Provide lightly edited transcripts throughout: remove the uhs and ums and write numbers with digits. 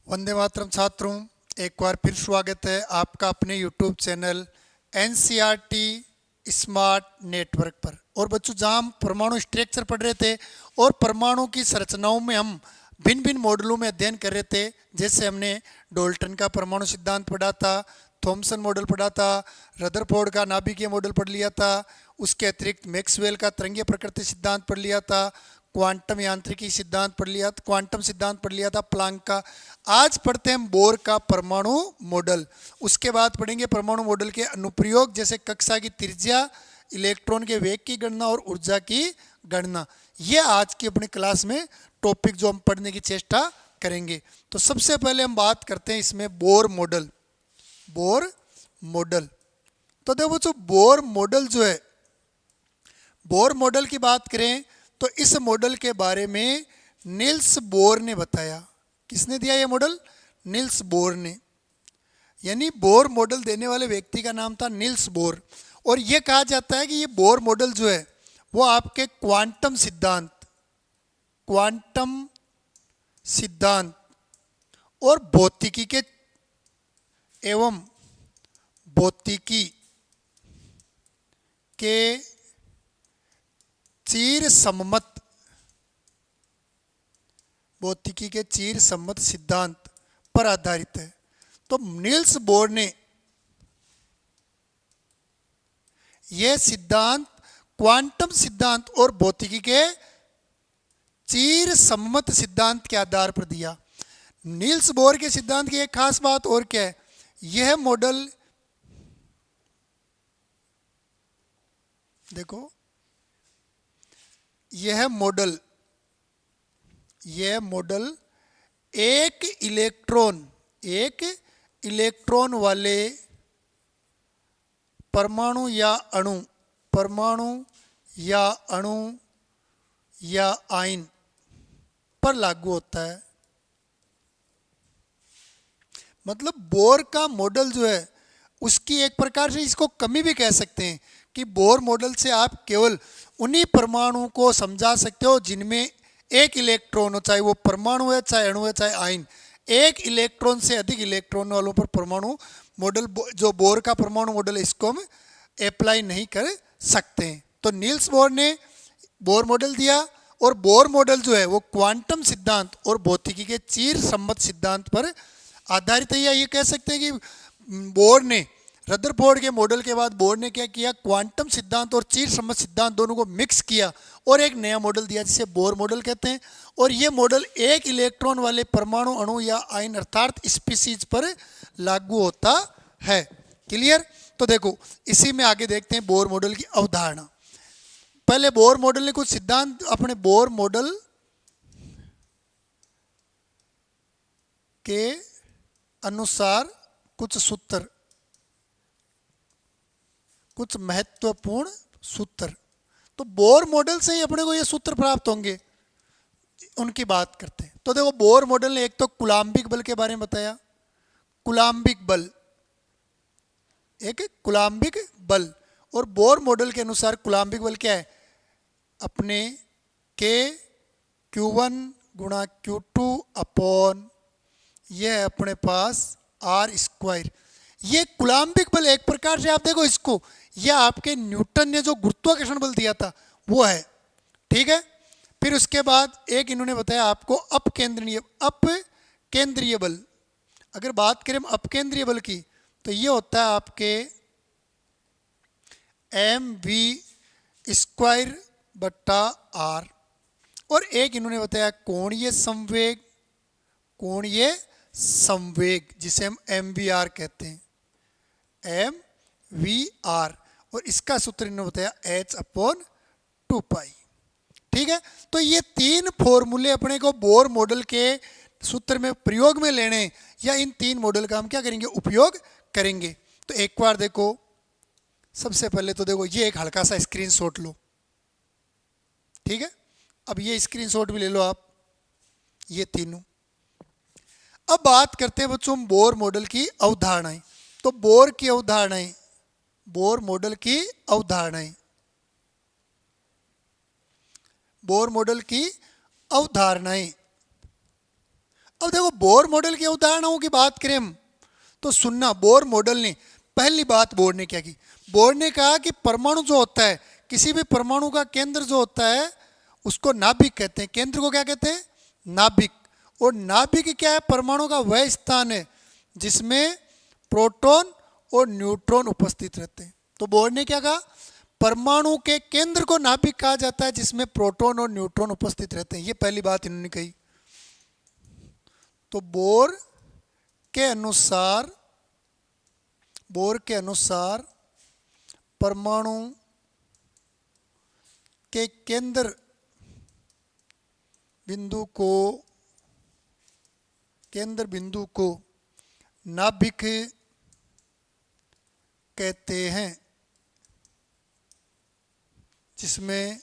वंदे मातरम छात्रों, एक बार फिर स्वागत है आपका अपने YouTube channel NCERT smart network पर। और बच्चों, जहां हम परमाणु स्ट्रक्चर पढ़ रहे थे और परमाणु की संरचनाओं में हम भिन्न भिन्न मॉडलों में अध्ययन कर रहे थे। जैसे हमने डाल्टन का परमाणु सिद्धांत पढ़ा था, थॉमसन मॉडल पढ़ा था, रदरफोर्ड का नाभिकीय मॉडल पढ़ लिया था, उसके अतिरिक्त मैक्सवेल का तरंगीय प्रकृति सिद्धांत पढ़ लिया था, क्वांटम यांत्रिकी सिद्धांत पढ़ लिया, क्वांटम सिद्धांत पढ़ लिया था प्लांक का। आज पढ़ते हैं बोर का परमाणु मॉडल। उसके बाद पढ़ेंगे परमाणु मॉडल के अनुप्रयोग, जैसे कक्षा की त्रिज्या, इलेक्ट्रॉन के वेग की गणना और ऊर्जा की गणना। ये आज की अपनी क्लास में टॉपिक जो हम पढ़ने की चेष्टा करेंगे। तो सबसे पहले हम बात करते हैं इसमें बोर मॉडल। बोर मॉडल, तो देखो बच्चों, बोर मॉडल जो है, बोर मॉडल की बात करें तो इस मॉडल के बारे में नील्स बोर ने बताया। किसने दिया ये मॉडल? नील्स बोर ने। यानी बोर मॉडल देने वाले व्यक्ति का नाम था नील्स बोर। और यह कहा जाता है कि ये बोर मॉडल जो है वो आपके क्वांटम सिद्धांत और भौतिकी के एवं भौतिकी के चीर सम्मत सिद्धांत पर आधारित है। तो नील्स बोर ने यह सिद्धांत क्वांटम सिद्धांत और भौतिकी के चीर सम्मत सिद्धांत के आधार पर दिया। नील्स बोर के सिद्धांत की एक खास बात और क्या है, यह मॉडल देखो, यह मॉडल एक इलेक्ट्रॉन वाले परमाणु या आयन पर लागू होता है। मतलब बोर का मॉडल जो है उसकी एक प्रकार से इसको कमी भी कह सकते हैं कि बोर मॉडल से आप केवल उन्हीं परमाणु को समझा सकते हो जिनमें एक इलेक्ट्रॉन हो, चाहे वो परमाणु है, चाहे अणु है, चाहे आयन। एक इलेक्ट्रॉन से अधिक इलेक्ट्रॉन वालों पर परमाणु मॉडल, जो बोर का परमाणु मॉडल है, इसको हम अप्लाई नहीं कर सकते हैं। तो नील्स बोर ने बोर मॉडल दिया, और बोर मॉडल जो है वो क्वांटम सिद्धांत और भौतिकी के चीर सम्मत सिद्धांत पर आधारित है। या ये कह सकते हैं कि बोर ने रदरफोर्ड के मॉडल के बाद बोर ने क्या किया, क्वांटम सिद्धांत और चीर सम्मत सिद्धांत दोनों को मिक्स किया और एक नया मॉडल दिया जिसे बोर मॉडल कहते हैं। और ये मॉडल एक इलेक्ट्रॉन वाले परमाणु, अणु या आयन अर्थात स्पीसीज पर लागू होता है। क्लियर? तो देखो, इसी में आगे देखते हैं बोर मॉडल की अवधारणा। पहले बोर मॉडल ने कुछ सिद्धांत, अपने बोर मॉडल के अनुसार कुछ महत्वपूर्ण सूत्र। तो बोर मॉडल से ही अपने को ये सूत्र प्राप्त होंगे, उनकी बात करते हैं। तो देखो, बोर मॉडल ने एक तो कूलाम्बिक बल के बारे में बताया। कूलाम्बिक बल, एक कूलाम्बिक बल, और बोर मॉडल के अनुसार कूलाम्बिक बल क्या है, अपने के Q1 गुणा Q2 अपॉन यह अपने पास R²। ये कूलाम्बिक बल एक प्रकार से आप देखो इसको, यह आपके न्यूटन ने जो गुरुत्वाकर्षण बल दिया था वो है। ठीक है? फिर उसके बाद एक इन्होंने बताया आपको अपकेंद्रीय बल। अगर बात करें अपकेंद्रीय बल की तो ये होता है आपके mv²/r। और एक इन्होंने बताया कोणीय संवेग, जिसे हम mvr कहते हैं, mvr। और इसका सूत्र इन्होंने बताया h/2π। ठीक है? तो ये तीन फॉर्मूले अपने को बोर मॉडल के सूत्र में प्रयोग में लेने, या इन तीन मॉडल का हम क्या करेंगे, उपयोग करेंगे। तो एक बार देखो, सबसे पहले तो देखो, ये एक हल्का सा स्क्रीनशॉट लो। ठीक है? अब ये स्क्रीनशॉट भी ले लो आप, ये तीनों। अब बात करते हैं बच्चों बोर मॉडल की अवधारणाएं। तो बोर मॉडल की अवधारणाएं अब देखो बोर मॉडल के उदाहरणों की बात करें हम तो सुनना, बोर मॉडल ने पहली बात बोर ने क्या की, बोर ने कहा कि परमाणु जो होता है, किसी भी परमाणु का केंद्र जो होता है उसको नाभिक कहते हैं। केंद्र को क्या कहते हैं? नाभिक। और नाभिक क्या है? परमाणु का वह स्थान है जिसमें प्रोटॉन और न्यूट्रॉन उपस्थित रहते हैं। तो बोर ने क्या कहा? परमाणु के केंद्र को नाभिक कहा जाता है जिसमें प्रोटॉन और न्यूट्रॉन उपस्थित रहते हैं। ये पहली बात इन्होंने कही। तो बोर के अनुसार परमाणु के केंद्र बिंदु को नाभिक कहते हैं जिसमें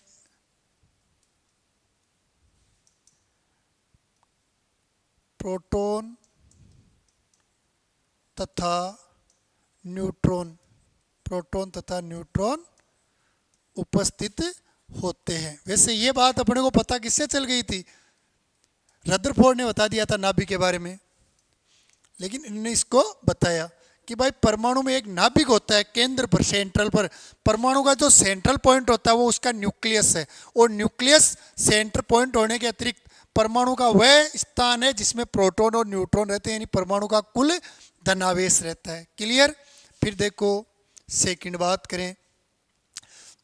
प्रोटॉन तथा न्यूट्रॉन उपस्थित होते हैं। वैसे ये बात अपने को पता किससे चल गई थी? रदरफोर्ड ने बता दिया था नाभिक के बारे में, लेकिन इन्होंने इसको बताया कि भाई परमाणु में एक नाभिक होता है केंद्र पर, सेंट्रल पर। परमाणु का जो सेंट्रल पॉइंट होता है वो उसका न्यूक्लियस है, और न्यूक्लियस सेंटर पॉइंट होने के अतिरिक्त परमाणु का वह स्थान है जिसमें प्रोटॉन और न्यूट्रॉन रहते हैं, यानी परमाणु का कुल धनावेश रहता है। क्लियर? फिर देखो सेकंड बात करें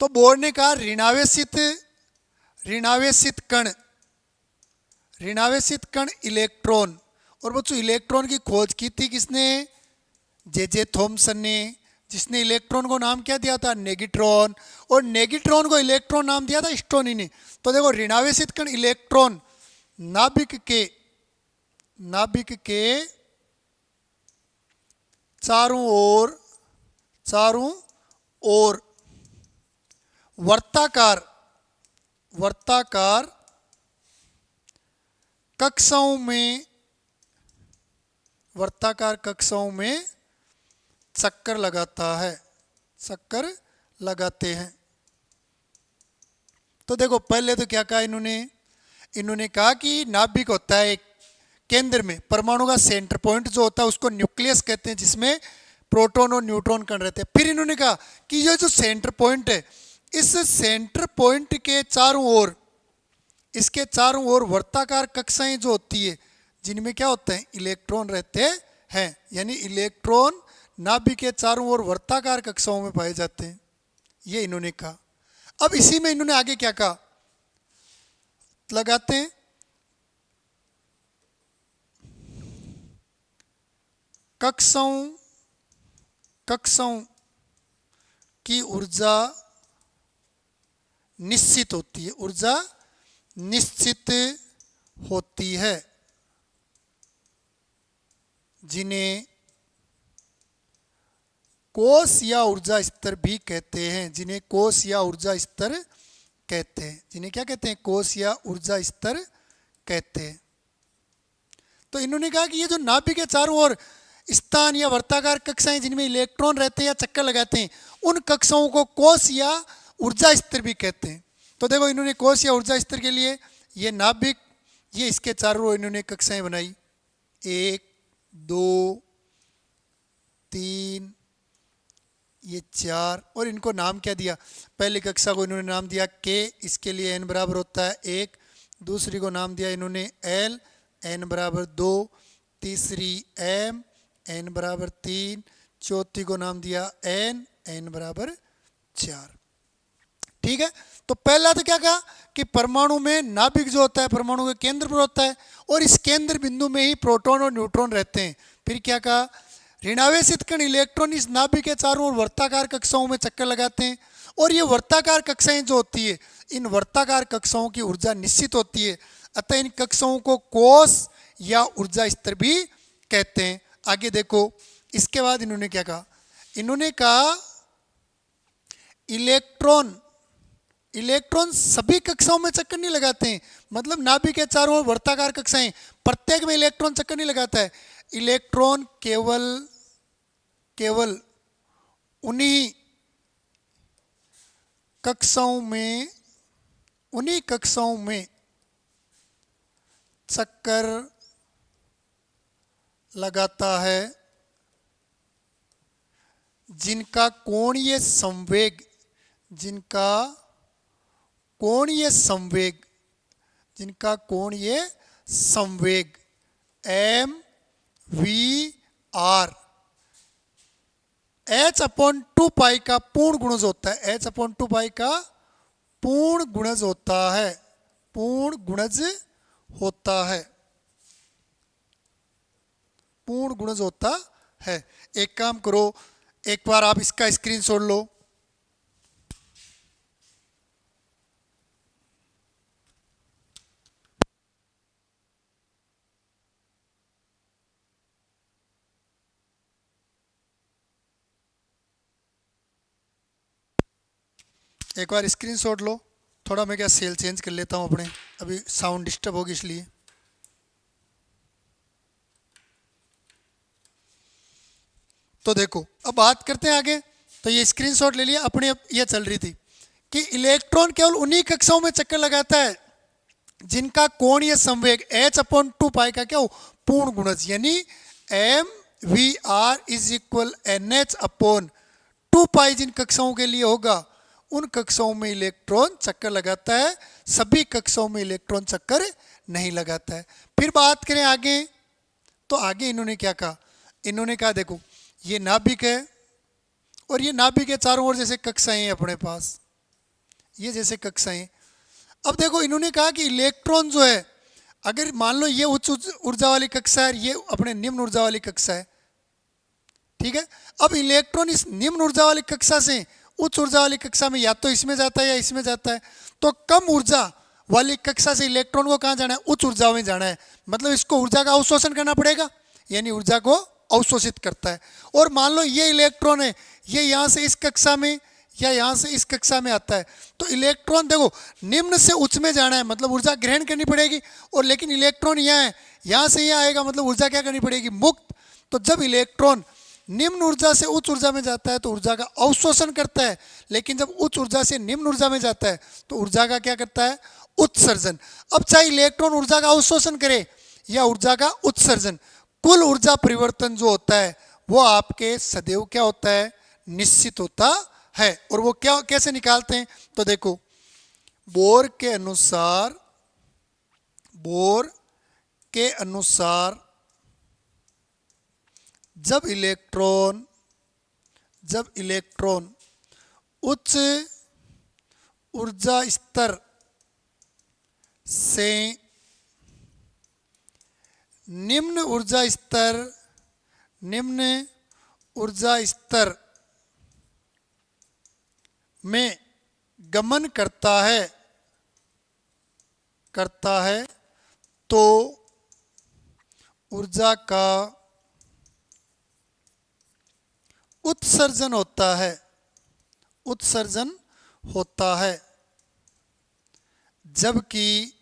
तो बोर ने कहा ऋणावेशित कण इलेक्ट्रॉन। और बच्चों इलेक्ट्रॉन की खोज की थी किसने? जे थॉमसन ने, जिसने इलेक्ट्रॉन को नाम क्या दिया था? नेगेट्रॉन। और नेगेट्रॉन को इलेक्ट्रॉन नाम दिया था स्टोनी ने। तो देखो ऋणावेशित कण इलेक्ट्रॉन नाभिक के चारों ओर वर्ताकार कक्षाओं में चक्कर लगाते हैं। तो देखो पहले तो क्या कहा इन्होंने कहा कि नाभिक होता है एक केंद्र में, परमाणु का सेंटर पॉइंट जो होता है उसको न्यूक्लियस कहते हैं जिसमें प्रोटॉन और न्यूट्रॉन कण रहते हैं। फिर इन्होंने कहा कि ये जो सेंटर पॉइंट है, इस सेंटर पॉइंट के चारों ओर वर्ताकार कक्षाएं जो होती है जिनमें क्या होता है? इलेक्ट्रॉन रहते हैं। यानी इलेक्ट्रॉन नाभिक के चारों ओर वर्ताकार कक्षाओं में पाए जाते हैं, ये इन्होंने कहा। अब इसी में इन्होंने आगे क्या कहा? लगाते हैं कक्षाओं की ऊर्जा निश्चित होती है जिन्हें कोश या ऊर्जा स्तर भी कहते हैं। जिन्हें क्या कहते हैं? कोश या ऊर्जा स्तर कहते हैं। तो इन्होंने कहा कि ये जो नाभिक के चारों ओर स्थान या वर्ताकार कक्षाएं जिनमें इलेक्ट्रॉन रहते हैं या चक्कर लगाते हैं, उन कक्षाओं को कोश या ऊर्जा स्तर भी कहते हैं। तो देखो इन्होंने कोश या ऊर्जा स्तर के लिए ये नाभिक, ये इसके चारों ओर इन्होंने कक्षाएं बनाई, 1 2 3 ये 4, और इनको नाम क्या दिया? पहली कक्षा को इन्होंने नाम दिया K, इसके लिए n बराबर होता है 1। दूसरी को नाम दिया इन्होंने L, n बराबर 2। तीसरी M, n बराबर 3। चौथी को नाम दिया n बराबर 4। ठीक है? तो पहला तो क्या कहा कि परमाणु में नाभिक जो होता है परमाणु के केंद्र पर होता है, और इस केंद्र बिंदु में ही प्रोटॉन और न्यूट्रॉन रहते हैं। फिर क्या कहा? ऋणावेशित कण इलेक्ट्रॉन इस नाभिक के चारों ओर वर्ताकार कक्षाओं में चक्कर लगाते हैं, और ये वर्ताकार कक्षाएं जो होती है, इन वर्ताकार कक्षाओं की ऊर्जा निश्चित होती है, अतः इन कक्षाओं को कोश या ऊर्जा स्तर भी कहते हैं। आगे देखो इसके बाद इन्होंने क्या कहा? इन्होंने कहा इलेक्ट्रॉन सभी कक्षाओं में चक्कर नहीं लगाते हैं। मतलब नाभिक के चारों ओर वर्ताकार कक्षाएं, प्रत्येक में इलेक्ट्रॉन चक्कर नहीं लगाता है। इलेक्ट्रॉन केवल उन्हीं कक्षाओं में चक्कर लगाता है, जिनका कोणीय संवेग, जिनका कोणीय संवेग, जिनका कोणीय संवेग एम वी आर h/2 का पूर्ण गुणज होता है, h/2 का पूर्ण गुणज होता है, पूर्ण गुणज होता है, पूर्ण गुणज होता है। एक काम करो, एक बार आप इसका स्क्रीनशॉट लो, एक बार स्क्रीनशॉट लो। थोड़ा मैं क्या सेल चेंज कर लेता हूँ अपने, अभी साउंड डिस्टर्ब होगी इसलिए। तो देखो अब बात करते हैं आगे। तो ये स्क्रीनशॉट ले लिया अपने, ये चल रही थी कि इलेक्ट्रॉन केवल उन्हीं कक्षाओं में चक्कर लगाता है जिनका कोणीय संवेग h/2 का क्या हो, पूर्ण गुणज, यानी M V R is equal NH/2 जिन कक्षाओं के लिए होगा उन कक्षाओं में इलेक्ट्रॉन चक्कर लगाता है, सभी कक्षाओं में इलेक्ट्रॉन चक्कर नहीं लगाता है। फिर बात करें आगे, तो आगे इन्होंने क्या कहा, इन्होंने कहा देखो ये नाभिक है और ये नाभिक के चारों ओर जैसे कक्षाएं हैं अपने पास, ये जैसे कक्षाएं। अब देखो इन्होंने कहा कि इलेक्ट्रॉन जो है, अगर मान लो ये उच्च ऊर्जा वाली कक्षा है, ये अपने निम्न ऊर्जा वाली कक्षा है, ठीक है। अब इलेक्ट्रॉन इस निम्न ऊर्जा वाली कक्षा से उच्च ऊर्जा वाली कक्षा में या तो इसमें जाता है या इसमें जाता है। तो कम ऊर्जा वाली कक्षा से इलेक्ट्रॉन को कहाँ जाना है, उच्च ऊर्जा में जाना है, मतलब इसको ऊर्जा का अवशोषण करना पड़ेगा, यानी ऊर्जा को अवशोषित करता है। और मान लो ये इलेक्ट्रॉन है, ये यहाँ से इस कक्षा में या यहाँ से इस कक्षा में आता है, तो इलेक्ट्रॉन देखो निम्न से उच्च में जाना है, मतलब ऊर्जा ग्रहण करनी पड़ेगी। और लेकिन इलेक्ट्रॉन यहाँ है, यहाँ से यहाँ आएगा, मतलब ऊर्जा क्या करनी पड़ेगी, मुक्त। तो जब इलेक्ट्रॉन निम्न ऊर्जा से उच्च ऊर्जा में जाता है तो ऊर्जा का अवशोषण करता है, लेकिन जब उच्च ऊर्जा से निम्न ऊर्जा में जाता है तो ऊर्जा का क्या करता है, उत्सर्जन। अब चाहे इलेक्ट्रॉन ऊर्जा का अवशोषण करे या ऊर्जा का उत्सर्जन, कुल ऊर्जा परिवर्तन जो होता है वो आपके सदैव क्या होता है, निश्चित होता है। और वो क्या कैसे निकालते हैं, तो देखो बोर के अनुसार, बोर के अनुसार जब इलेक्ट्रॉन उच्च ऊर्जा स्तर से निम्न ऊर्जा स्तर में गमन करता है तो ऊर्जा का उत्सर्जन होता है, जबकि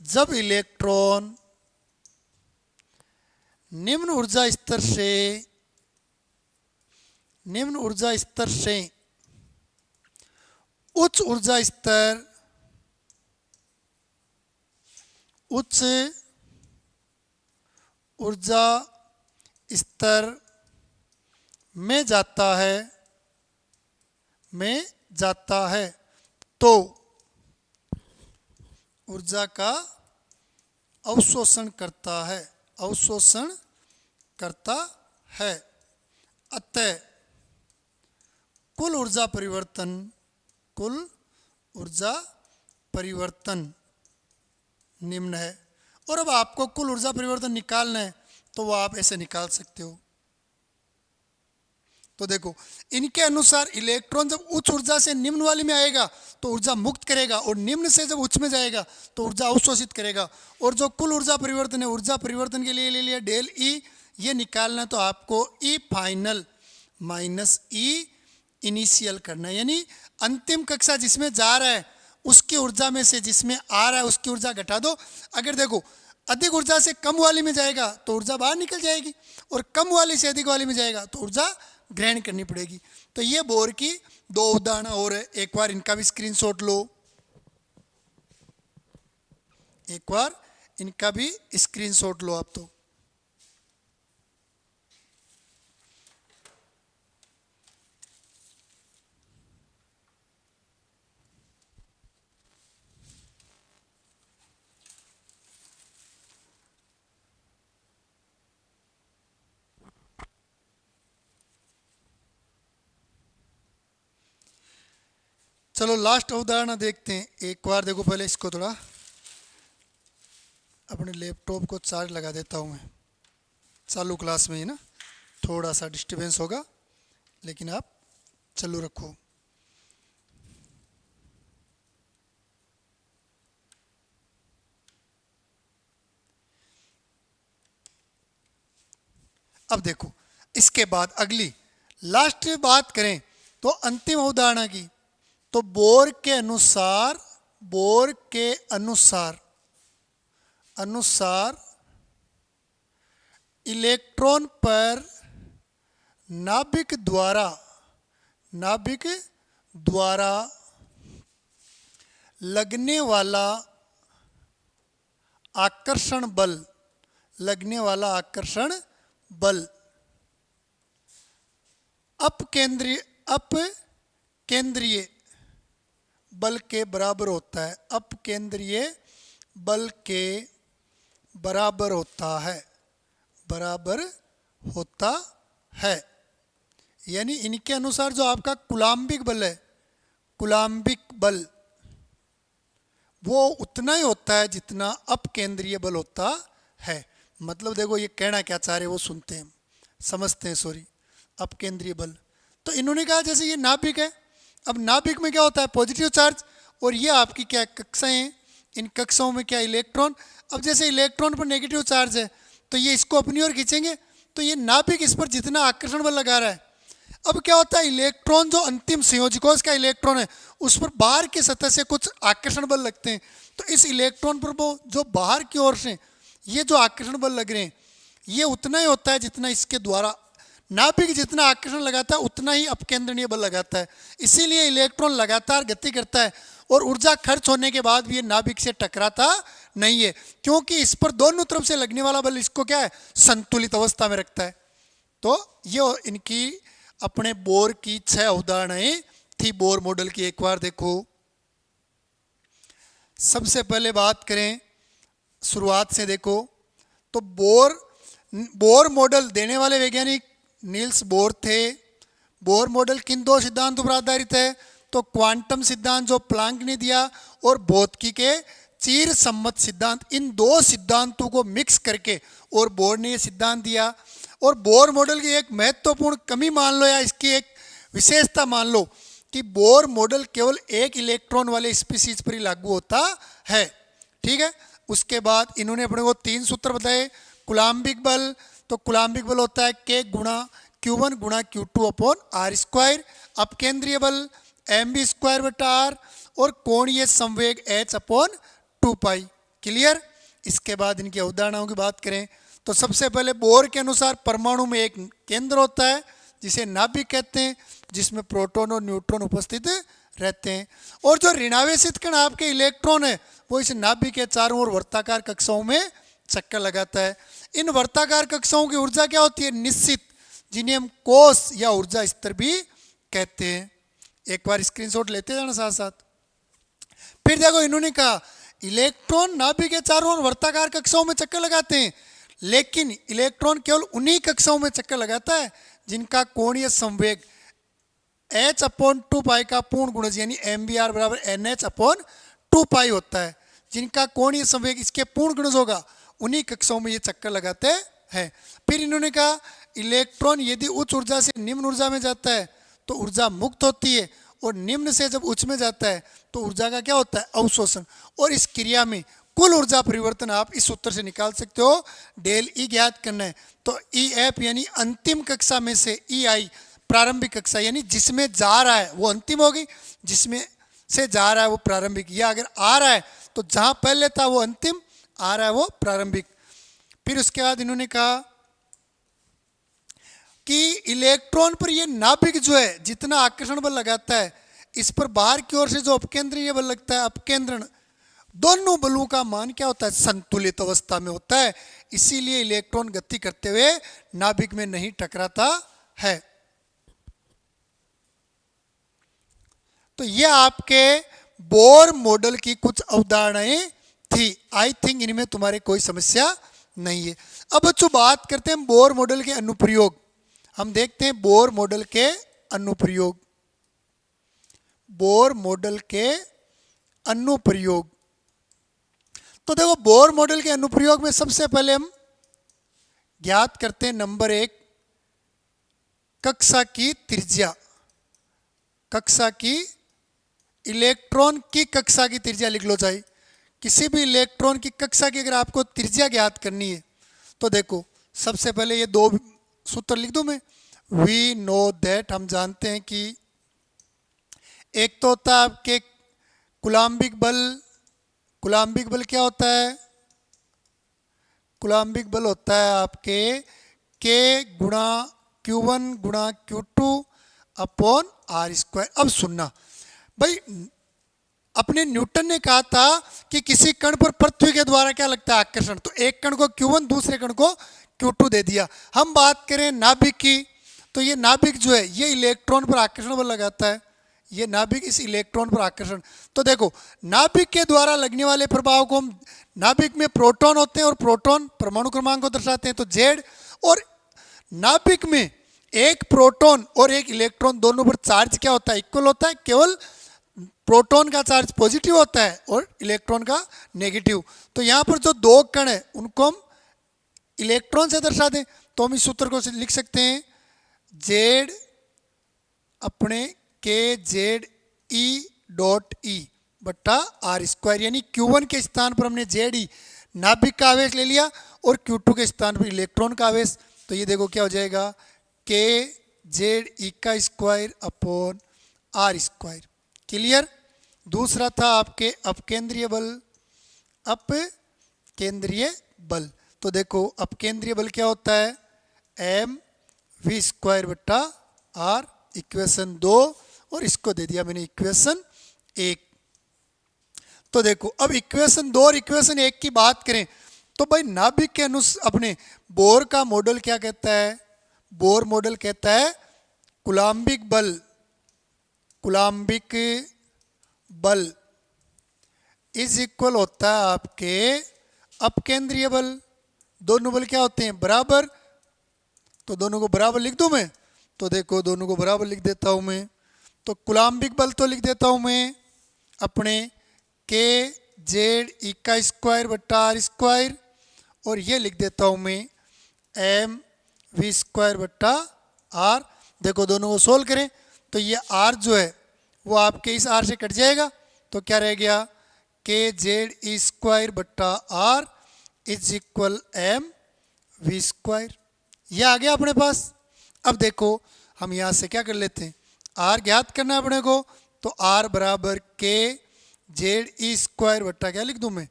जब इलेक्ट्रॉन निम्न ऊर्जा स्तर से उच्च ऊर्जा स्तर में जाता है तो ऊर्जा का अवशोषण करता है। अतः कुल ऊर्जा परिवर्तन निम्न है। और अब आपको कुल ऊर्जा परिवर्तन निकालना है तो वो आप ऐसे निकाल सकते हो। तो देखो इनके अनुसार इलेक्ट्रॉन जब उच्च ऊर्जा से निम्न वाली में आएगा तो ऊर्जा मुक्त करेगा, और निम्न से जब उच्च में जाएगा तो ऊर्जा अवशोषित करेगा। और जो कुल ऊर्जा परिवर्तन है, ऊर्जा परिवर्तन के लिए ले लिया डेल ई, ये निकालना तो आपको ई फाइनल माइनस ई इनिशियल करना है, यानी अंतिम कक्षा जिसमें जा रहा है उसकी ऊर्जा में से जिसमें आ रहा है उसकी ऊर्जा घटा दो। अगर देखो अधिक ऊर्जा से कम वाली में जाएगा तो ऊर्जा बाहर निकल जाएगी, और कम वाली से अधिक वाली में जाएगा तो ऊर्जा ग्रहण करनी पड़ेगी। तो ये बोर की दो उदाहरण और है, एक बार इनका भी स्क्रीनशॉट लो, एक बार इनका भी स्क्रीनशॉट लो आप। तो चलो लास्ट उदाहरण देखते हैं। एक बार देखो, पहले इसको थोड़ा अपने लैपटॉप को चार्ज लगा देता हूँ मैं, चालू क्लास में ही ना, थोड़ा सा डिस्टरबेंस होगा लेकिन आप चालू रखो। अब देखो, इसके बाद अगली लास्ट बात करें तो अंतिम अवधारणा की, तो बोर के अनुसार इलेक्ट्रॉन पर नाभिक द्वारा लगने वाला आकर्षण बल अपकेंद्रीय बल के बराबर होता है। अपकेंद्रीय बल के बराबर होता है। यानी इनके अनुसार जो आपका कूलाम्बिक बल है, कूलाम्बिक बल वो उतना ही होता है जितना अपकेंद्रीय बल होता है। मतलब देखो ये कहना क्या चाह रहे वो सुनते हैं, समझते हैं, सॉरी। अपकेंद्रीय बल, तो इन्होंने कहा जैसे ये नाभिक है, अब नाभिक में क्या होता है, पॉजिटिव चार्ज, और ये आपकी क्या कक्षाएं हैं, इन कक्षाओं में क्या इलेक्ट्रॉन। अब जैसे इलेक्ट्रॉन पर नेगेटिव चार्ज है तो ये इसको अपनी ओर खींचेंगे, तो ये नाभिक इस पर जितना आकर्षण बल लगा रहा है, अब क्या होता है, इलेक्ट्रॉन जो अंतिम संयोजकों का इलेक्ट्रॉन है उस पर बाहर की सतह से कुछ आकर्षण बल लगते हैं। तो इस इलेक्ट्रॉन पर वो जो बाहर की ओर से ये जो आकर्षण बल लग रहे हैं ये उतना ही होता है जितना इसके द्वारा नाभिक जितना आकर्षण लगाता है उतना ही अपकेंद्रणीय बल लगाता है। इसीलिए इलेक्ट्रॉन लगातार गति करता है और ऊर्जा खर्च होने के बाद भी ये नाभिक से टकराता नहीं है, क्योंकि इस पर दोनों तरफ से लगने वाला बल इसको क्या है, संतुलित अवस्था में रखता है। तो ये इनकी अपने बोर की 6 उदाहरणें थी बोर मॉडल की। एक बार देखो, सबसे पहले बात करें शुरुआत से देखो, तो बोर मॉडल देने वाले वैज्ञानिक नील्स बोर थे। बोर मॉडल किन 2 सिद्धांतों पर आधारित है, तो क्वांटम सिद्धांत जो प्लांक ने दिया और भौतिकी के चिर सम्मत सिद्धांत, इन 2 सिद्धांतों को मिक्स करके और बोर ने ये सिद्धांत दिया। और बोर मॉडल की एक महत्वपूर्ण कमी मान लो या इसकी एक विशेषता मान लो कि बोर मॉडल केवल एक इलेक्ट्रॉन वाले स्पीशीज पर ही लागू होता है। ठीक है, उसके बाद इन्होंने अपने को 3 सूत्र बताए। कूलाम्बिक बल, तो कूलाम्बिक बल होता है K गुणा Q1 गुणा Q2 अपॉन R स्क्वायर। अपकेंद्रीय बल mv² बटा R, और कोणीय संवेग H अपॉन 2 पाई। क्लियर। इसके बाद इनकी अवधारणाओं की बात करें तो सबसे पहले बोर के अनुसार परमाणु में एक केंद्र होता है जिसे नाभिक कहते हैं, जिसमें प्रोटॉन और न्यूट्रॉन उपस्थित रहते हैं, और जो ऋणावेशित कण आपके इलेक्ट्रॉन है वो इस नाभिक के चारों ओर वर्ताकार कक्षाओं में चक्कर लगाता है। इन वर्ताकार कक्षाओं की ऊर्जा क्या होती है, निश्चित, जिन्हें हम कोश या ऊर्जा स्तर भी कहते हैं। एक बार स्क्रीनशॉट लेते जाना साथ साथ। फिर देखो, इन्होंने कहा इलेक्ट्रॉन नाभिक के चारों ओर वर्ताकार कक्षाओं में चक्कर लगाते हैं, लेकिन इलेक्ट्रॉन केवल उन्हीं कक्षाओं में चक्कर लगाता है जिनका कोणीय संवेग H अपॉन 2 पाई का पूर्ण गुणज यानी mvr बराबर nh अपॉन 2 पाई होता है। जिनका कोणीय संवेग इसके पूर्ण गुणज होगा उन्हीं कक्षाओं में ये चक्कर लगाते हैं। फिर इन्होंने कहा इलेक्ट्रॉन यदि उच्च ऊर्जा से निम्न ऊर्जा में जाता है तो ऊर्जा मुक्त होती है, और निम्न से जब उच्च में जाता है तो ऊर्जा का क्या होता है, अवशोषण। और इस क्रिया में कुल ऊर्जा परिवर्तन आप इस सूत्र से निकाल सकते हो, डेल ई ज्ञात करना है तो EF यानी अंतिम कक्षा में से EI प्रारंभिक कक्षा, यानी जिसमें जा रहा है वो अंतिम होगी, जिसमें से जा रहा है वो प्रारंभिक, या अगर आ रहा है तो जहां पहले था वो अंतिम, आ रहा है वो प्रारंभिक। फिर उसके बाद इन्होंने कहा कि इलेक्ट्रॉन पर ये नाभिक जो है जितना आकर्षण बल लगाता है, इस पर बाहर की ओर से जो अपकेंद्रीय बल लगता है, अपकेंद्रण, दोनों बलों का मान क्या होता है, संतुलित अवस्था में होता है। इसीलिए इलेक्ट्रॉन गति करते हुए नाभिक में नहीं टकराता है। तो यह आपके बोर मॉडल की कुछ अवधारणाएं थी। आई थिंक इनमें तुम्हारे कोई समस्या नहीं है। अब बच्चों बात करते हैं बोर मॉडल के अनुप्रयोग। हम देखते हैं बोर मॉडल के अनुप्रयोग। बोर मॉडल के अनुप्रयोग। तो देखो बोर मॉडल के अनुप्रयोग में सबसे पहले हम ज्ञात करते हैं नंबर 1, कक्षा की त्रिज्या। कक्षा की, इलेक्ट्रॉन की कक्षा की त्रिज्या लिख लो। चाहे किसी भी इलेक्ट्रॉन की कक्षा की अगर आपको त्रिज्या ज्ञात करनी है तो देखो सबसे पहले ये 2 सूत्र लिख दूं मैं। वी नो दैट, हम जानते हैं कि एक तो होता है आपके कूलाम्बिक बल। कूलाम्बिक बल क्या होता है? कूलाम्बिक बल होता है आपके K गुणा Q1 गुणा Q2 अपॉन आर स्क्वायर। अब सुनना भाई, अपने न्यूटन ने कहा था कि किसी कण पर पृथ्वी के द्वारा क्या लगता है? आकर्षण। तो एक कण को Q1, दूसरे कण को Q2 दे दिया। हम बात करें नाभिक की, तो ये नाभिक जो है ये इलेक्ट्रॉन पर आकर्षण बल लगाता है। ये नाभिक इस इलेक्ट्रॉन पर आकर्षण। तो देखो नाभिक के द्वारा लगने वाले प्रभाव को हम, नाभिक में प्रोटॉन होते हैं और प्रोटॉन परमाणु क्रमांक को दर्शाते हैं, तो Z। और नाभिक में एक प्रोटॉन और एक इलेक्ट्रॉन दोनों पर चार्ज क्या होता है? इक्वल होता है। केवल प्रोटॉन का चार्ज पॉजिटिव होता है और इलेक्ट्रॉन का नेगेटिव। तो यहाँ पर जो 2 कण है उनको हम इलेक्ट्रॉन से दर्शा दें तो हम इस सूत्र को लिख सकते हैं Z अपने KZE डॉट E बट्टा आर स्क्वायर। यानी Q1 के स्थान पर हमने ZE नाभिक का आवेश ले लिया और Q2 के स्थान पर इलेक्ट्रॉन का आवेश। तो ये देखो क्या हो जाएगा, KZE का square upon R square. Clear. दूसरा था आपके अपकेंद्रीय बल। अपकेंद्रीय बल, तो देखो अपकेंद्रीय बल क्या होता है? mv स्क्वायर बट्टा आर, इक्वेशन 2, और इसको दे दिया मैंने इक्वेशन 1। तो देखो अब इक्वेशन 2 और इक्वेशन 1 की बात करें तो भाई नाभिक के अपने बोर का मॉडल क्या कहता है? बोर मॉडल कहता है कूलाम्बिक बल। कूलाम्बिक बल इज इक्वल होता है आपके अपकेंद्रीय बल। दोनों बल क्या होते हैं? बराबर। तो दोनों को बराबर लिख दूं मैं। तो देखो दोनों को बराबर लिख देता हूं मैं। तो कूलाम्बिक बल तो लिख देता हूं मैं अपने KZE का स्क्वायर बट्टा आर स्क्वायर, और ये लिख देता हूं मैं mv स्क्वायर बट्टा आर। देखो दोनों को सोल्व करें तो ये r जो है वो आपके इस r से कट जाएगा। तो क्या रह गया? KZE स्क्वायर बट्टा R is equal mv square. ये आ गया अपने पास। अब देखो हम यहाँ से क्या कर लेते हैं, r ज्ञात करना है अपने को। तो r बराबर KZE स्क्वायर बट्टा क्या लिख दूं मैं?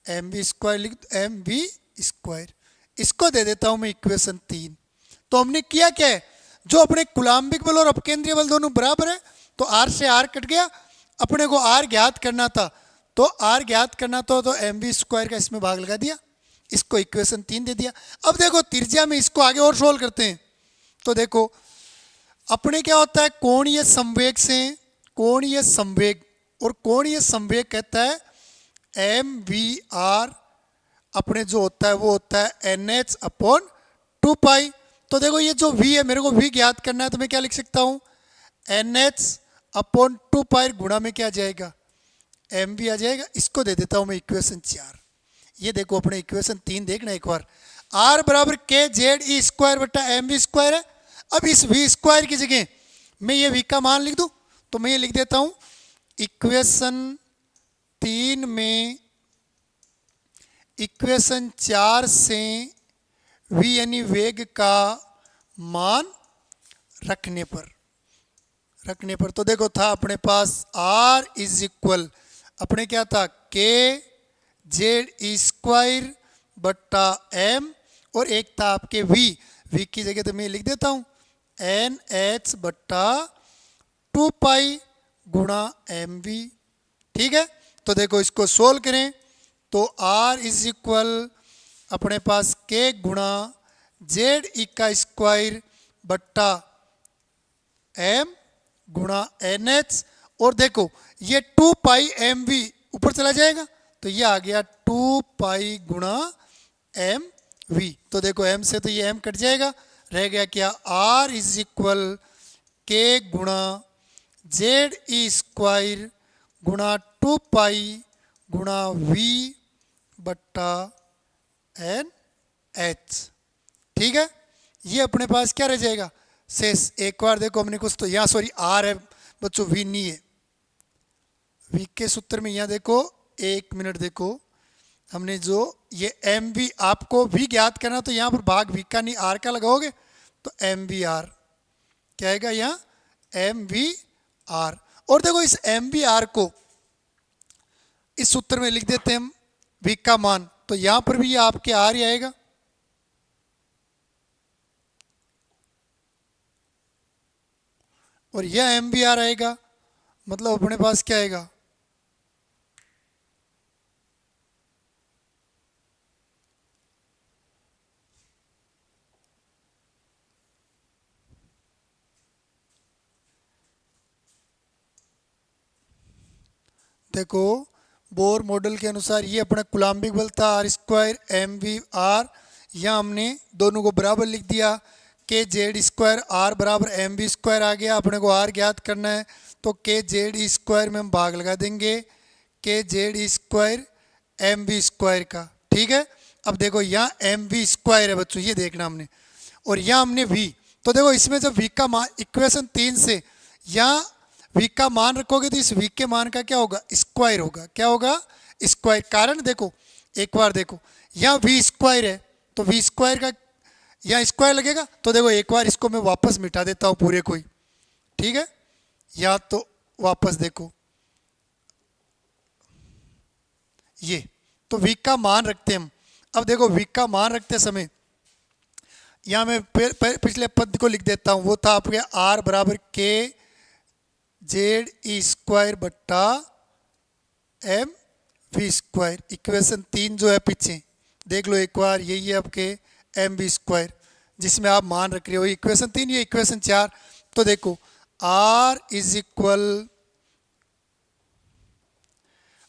mv स्क्वायर लिख, mv स्क्वायर। इसको दे देता हूं मैं इक्वेशन 3। तो हमने किया क्या है, जो अपने कूलाम्बिक बल और अपकेंद्रीय बल दोनों बराबर है तो r से r कट गया। अपने को r ज्ञात करना था तो r ज्ञात करना था तो mv स्क्वायर का इसमें भाग लगा दिया, इसको इक्वेशन 3 दे दिया। अब देखो त्रिज्या में इसको आगे और सोल्व करते हैं। तो देखो अपने क्या होता है, कोणीय संवेग से, कोणीय संवेग, और कोणीय संवेग कहता है mvr अपने जो होता है वो होता है nh अपॉन 2 पाई। तो देखो ये जो v है मेरे को v ज्ञात करना है तो मैं क्या लिख सकता हूँ, nh अपॉन 2 पाई गुणा में क्या आ जाएगा, mv आ जाएगा। इसको दे देता हूँ मैं इक्वेशन 4। ये देखो अपने इक्वेशन 3 देखना एक बार। r बराबर KZE स्क्वायर बट्टा mv स्क्वायर है। अब इस v स्क्वायर की जगह मैं ये v का मान लिख दूं तो मैं ये लिख देता हूं इक्वेशन 3 में इक्वेशन 4 से v यानी वेग का मान रखने पर तो देखो था अपने पास r इज इक्वल अपने क्या था KZE स्क्वायर बट्टा m, और एक था आपके v की जगह तो मैं लिख देता हूं NH बट्टा 2 पाई गुणा mv। ठीक है। तो देखो इसको सोल्व करें तो r इज इक्वल अपने पास k गुणा ZE का स्क्वायर बट्टा m गुणा NH, और देखो ये 2 पाई mv ऊपर चला जाएगा तो ये आ गया 2 पाई गुणा mv। तो देखो m से तो ये m कट जाएगा, रह गया क्या, r इज इक्वल k गुणा जेड ई स्क्वायर गुणा 2 पाई गुणा वी बट्टा एन एच। ठीक है, ये अपने पास क्या रह जाएगा शेष। एक बार देखो हमने कुछ तो यहाँ सॉरी आर है बच्चों, वी नहीं है। वी के सूत्र में यहाँ देखो, एक मिनट देखो, हमने जो ये एम वी आपको भी ज्ञात करना, तो यहाँ पर भाग वी का नहीं आर का लगाओगे तो एम वी आर क्या आएगा यहाँ एम वी आर। और देखो इस एम वी आर को इस सूत्र में लिख देते हैं हम वी का मान, तो यहाँ पर भी ये आपके आर ही आएगा। और यह एम वी आर आएगा, मतलब अपने पास क्या आएगा देखो बोर मॉडल के अनुसार ये अपना कूलाम्बिक बल था R square M V R. यहाँ हमने दोनों को बराबर लिख दिया के जेड स्क्वायर आर बराबर एम वी स्क्वायर आ गया। अपने को आर ज्ञात करना है तो के जेड स्क्वायर में हम भाग लगा देंगे K Z square M V square का। ठीक है, अब देखो यहाँ एम वी स्क्वायर है बच्चों, ये देखना हमने, और यहाँ हमने वी, तो देखो इसमें जब वी का मान इक्वेशन 3 से यहाँ वी का मान रखोगे तो इस वी के मान का क्या होगा स्क्वायर होगा। क्या होगा स्क्वायर। कारण देखो एक बार देखो यहाँ वी स्क्वायर है तो वी स्क्वायर का यहाँ स्क्वायर लगेगा, तो देखो एक बार इसको मैं वापस मिटा देता हूँ पूरे को ही। ठीक है, या तो वापस देखो ये, तो वी का मान रखते हैं हम। अब देखो वी का मान रखते समय यहाँ मैं पिछले पद को लिख देता हूँ, वो था आपके आर बराबर के जेड ई स्क्वायर बट्टा एम वी स्क्वायर। इक्वेशन 3 जो है पीछे देख लो एक बार, यही है आपके एम वी स्क्वायर जिसमें आप मान रख रहे हो। इक्वेशन 3 ये इक्वेशन 4, तो देखो आर इज इक्वल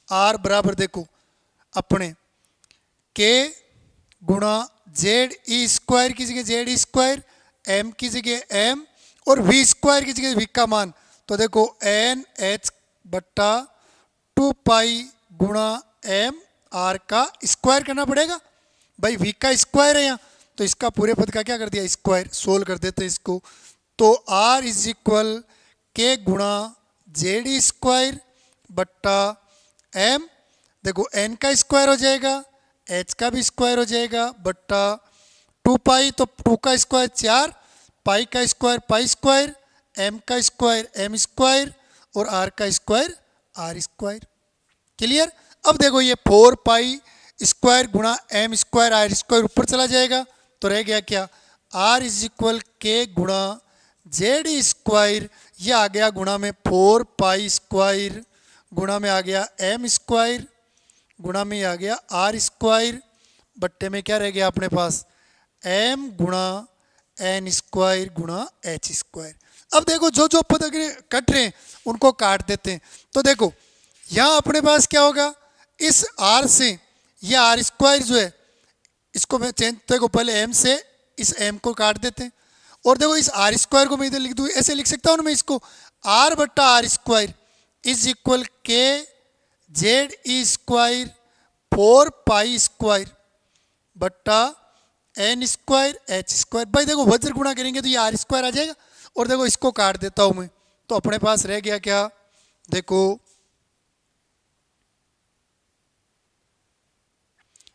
आर बराबर देखो अपने के गुणा जेड ई स्क्वायर की जगह जेड ई स्क्वायर, एम की जगह एम, और वी स्क्वायर की जगह वी का मान, तो देखो एन एच बट्टा 2 पाई गुणा एम आर का स्क्वायर करना पड़ेगा भाई, वी का स्क्वायर है यहाँ, तो इसका पूरे पद का क्या कर दिया स्क्वायर। सोल्व कर देते हैं इसको, तो आर इज इक्वल के गुणा जेड ई स्क्वायर बट्टा एम, देखो एन का स्क्वायर हो जाएगा एच का भी स्क्वायर हो जाएगा बट्टा 2 पाई, तो 2 का स्क्वायर 4, पाई का स्क्वायर पाई स्क्वायर, एम का स्क्वायर एम स्क्वायर, और आर का स्क्वायर आर स्क्वायर। क्लियर। अब देखो ये 4 पाई स्क्वायर गुणा एम स्क्वायर आर स्क्वायर ऊपर चला जाएगा, तो रह गया क्या आर इज इक्वल के गुणा जेड स्क्वायर, ये आ गया गुणा में 4 पाई स्क्वायर गुणा में आ गया एम स्क्वायर गुणा में आ गया आर स्क्वायर, बट्टे में क्या रह गया अपने पास एम गुणा एन स्क्वायर गुणा एच स्क्वायर। अब देखो जो जो पद अगर कट रहे हैं उनको काट देते हैं, तो देखो यहाँ अपने पास क्या होगा इस आर से ये आर स्क्वायर जो है इसको मैं चेंज, देखो पहले एम से इस एम को काट देते हैं, और देखो इस आर स्क्वायर को मैं इधर लिख दूँ, ऐसे लिख सकता हूँ ना मैं इसको आर बट्टा आर स्क्वायर इज इक्वल के Z E square 4 pi square बट्टा एन स्क्वायर एच स्क्वायर। भाई देखो वज्र गुणा करेंगे तो ये आर स्क्वायर आ जाएगा, और देखो इसको काट देता हूं मैं, तो अपने पास रह गया क्या देखो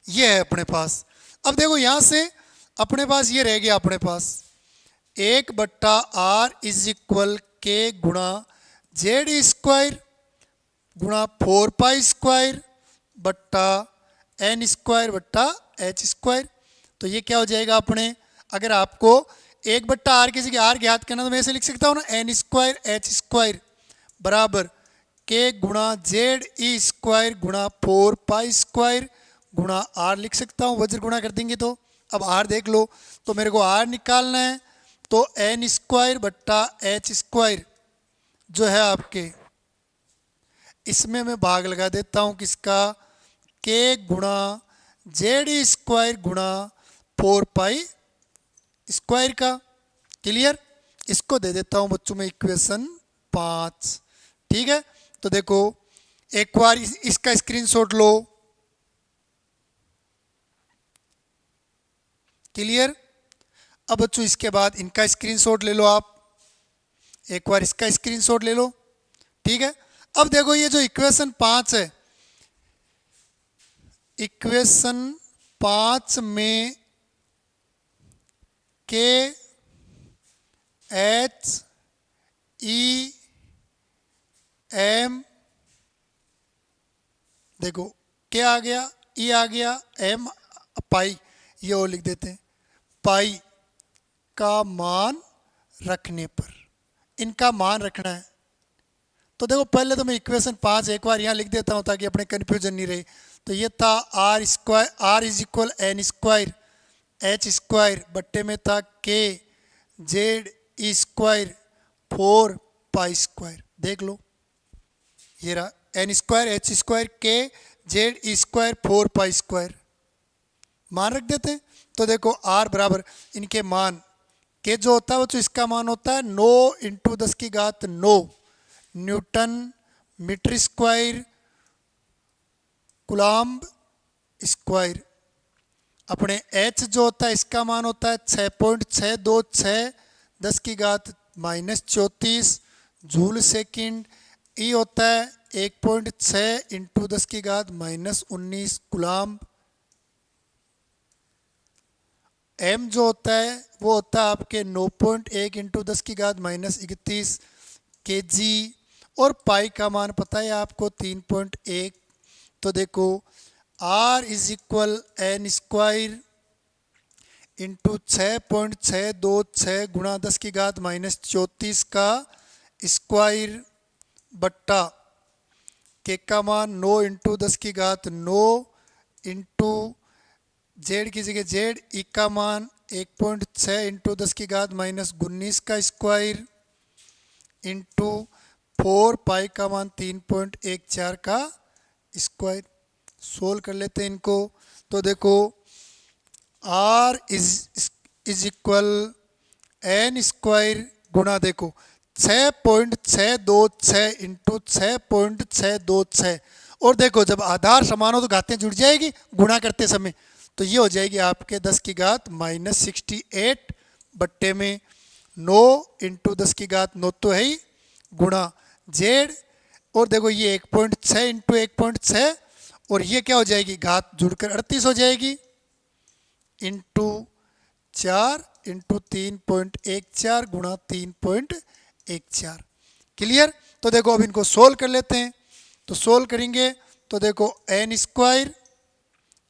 ये है अपने पास। अब देखो यहां से अपने पास ये रह गया अपने पास 1 बट्टा आर इज इक्वल के गुणा जेड स्क्वायर गुणा 4 पाई स्क्वायर बट्टा एन स्क्वायर बट्टा एच स्क्वायर। तो ये क्या हो जाएगा अपने, अगर आपको 1 बट्टा आर की जगह आर ज्ञात करना तो मैं ऐसे लिख सकता हूँ ना एन स्क्वायर एच स्क्वायर बराबर के गुणा जेड ई स्क्वायर गुणा 4 पाई स्क्वायर गुणा आर लिख सकता हूँ, वज्र गुणा कर देंगे तो। अब आर देख लो, तो मेरे को आर निकालना है, तो एन स्क्वायर बट्टा एच स्क्वायर जो है आपके इसमें मैं भाग लगा देता हूँ किसका के गुणा जेड ई स्क्वायर गुणा 4 पाई स्क्वायर का। क्लियर। इसको दे देता हूँ बच्चों में इक्वेशन 5। ठीक है, तो देखो एक बार इसका स्क्रीनशॉट लो। क्लियर। अब बच्चों इसके बाद इनका स्क्रीनशॉट ले लो आप, एक बार इसका स्क्रीनशॉट ले लो। ठीक है, अब देखो ये जो इक्वेशन 5 है, इक्वेशन 5 में के एच ई एम, देखो क्या आ गया, ई आ गया, एम पाई, ये और लिख देते हैं। पाई का मान रखने पर, इनका मान रखना है। तो देखो पहले तो मैं इक्वेशन 5 एक बार यहाँ लिख देता हूँ ताकि अपने कन्फ्यूजन नहीं रहे। तो ये था R square, R is equal N square H square बट्टे में था K Z E square 4 pi square. देख लो ये रहा N square H square K Z E square 4 pi square, मान रख देते हैं। तो देखो आर बराबर इनके मान, के जो होता है वो तो इसका मान होता है 9 इंटू 10 की घात 9 न्यूटन मीटर स्क्वायर कुलाम्ब स्क्वायर। अपने एच जो होता है इसका मान होता है 6.626 10 की घात -34 जूल सेकंड। ई होता है 1.6 इंटू 10 की घात -19 कुलाम्ब। एम जो होता है वो होता है आपके 9.1 इंटू 10 की घात -31 के जी। और पाई का मान पता है आपको 3.1। तो देखो R is equal N square into 6.626 गुणा 10 की घात -34 का स्क्वायर बट्टा के का मान 9 इंटू 10 की घात 9 इंटू जेड की जगह जेड, ई का मान 1.6 इंटू 10 की घात -19 का स्क्वायर इंटू 4 पाई का मान 3.14 का स्क्वायर। सोल्व कर लेते हैं इनको। तो देखो R is equal N square गुणा देखो 6.626 इंटू 6.626। और देखो जब आधार समान हो तो घातें जुड़ जाएगी गुणा करते समय। तो ये हो जाएगी आपके 10 की घात -68 बट्टे में 9 इंटू 10 की घात 9 तो है ही गुणा जेड। और देखो ये 1.6 इंटू 1.6 और ये क्या हो जाएगी घात जुड़कर 38 हो जाएगी इंटू 4 इंटू 3.14 गुणा 3.14। क्लियर। तो देखो अब इनको सोल्व कर लेते हैं। तो सोल्व करेंगे तो देखो एन स्क्वायर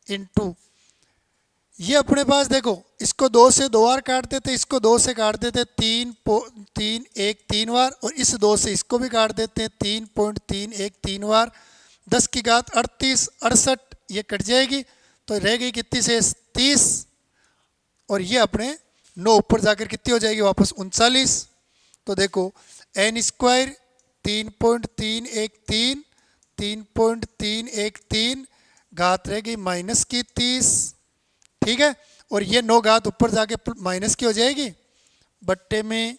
इंटू ये अपने पास देखो इसको 2 से 2 बार काट देते, इसको 2 से काट देते 3 बार, और इस 2 से इसको भी काट देते हैं 3.313 बार। 10 की घात 38 68 ये कट जाएगी तो रह गई कितनी से 30, और ये अपने 9 ऊपर जाकर कितनी हो जाएगी वापस 39। तो देखो एन स्क्वायर 3.313 घात रह गई माइनस की 30। ठीक है, और ये 9 घात ऊपर जाके माइनस की हो जाएगी बट्टे में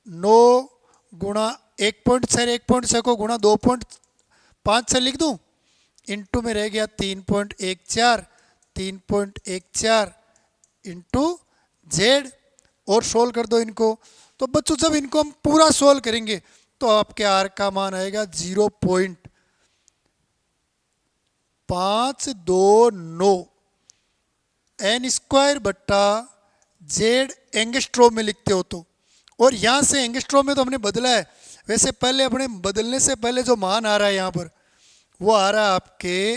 9 गुणा 1.6 को गुणा 2.5 से लिख दूं इंटू में रह गया 3.14 इंटू जेड। और सोल्व कर दो इनको। तो बच्चों जब इनको हम पूरा सोल्व करेंगे तो आपके आर का मान आएगा 0.529 एन स्क्वायर बट्टा जेड एंगस्ट्रोम में लिखते हो तो। और यहाँ से एंगस्ट्रोम में तो हमने बदला है, वैसे पहले अपने बदलने से पहले जो मान आ रहा है यहाँ पर वो आ रहा है आपके,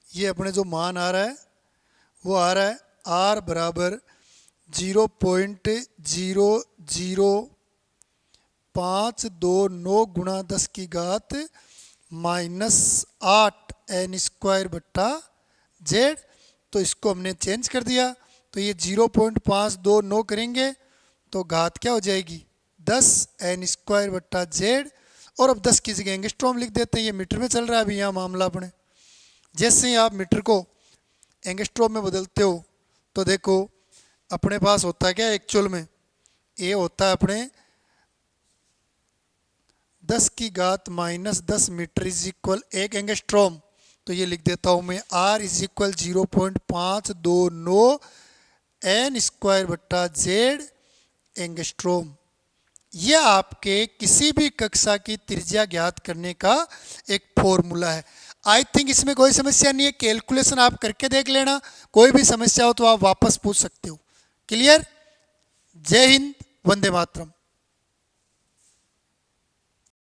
ये अपने जो मान आ रहा है वो आ रहा है आर बराबर 0.00529 गुणा 10 की घात -8 एन स्क्वायर बट्टा जेड। तो इसको हमने चेंज कर दिया तो ये 0.529 करेंगे तो घात क्या हो जाएगी 10 एन स्क्वायर बट्टा जेड। और अब 10 की जगह एंगस्ट्रॉम लिख देते हैं, ये मीटर में चल रहा है अभी यहाँ मामला अपने। जैसे ही आप मीटर को एंगस्ट्रॉम में बदलते हो तो देखो अपने पास होता है क्या एक्चुअल में ए होता है अपने 10⁻⁻10 मीटर इज इक्वल 1 एंगस्ट्रॉम। तो ये लिख देता हूँ मैं R is equal 0.529 n² angstrom. यह आपके किसी भी कक्षा की त्रिज्या ज्ञात करने का एक फॉर्मूला है। आई थिंक इसमें कोई समस्या नहीं है, कैलकुलेशन आप करके देख लेना, कोई भी समस्या हो तो आप वापस पूछ सकते हो। क्लियर? जय हिंद, वंदे मातरम।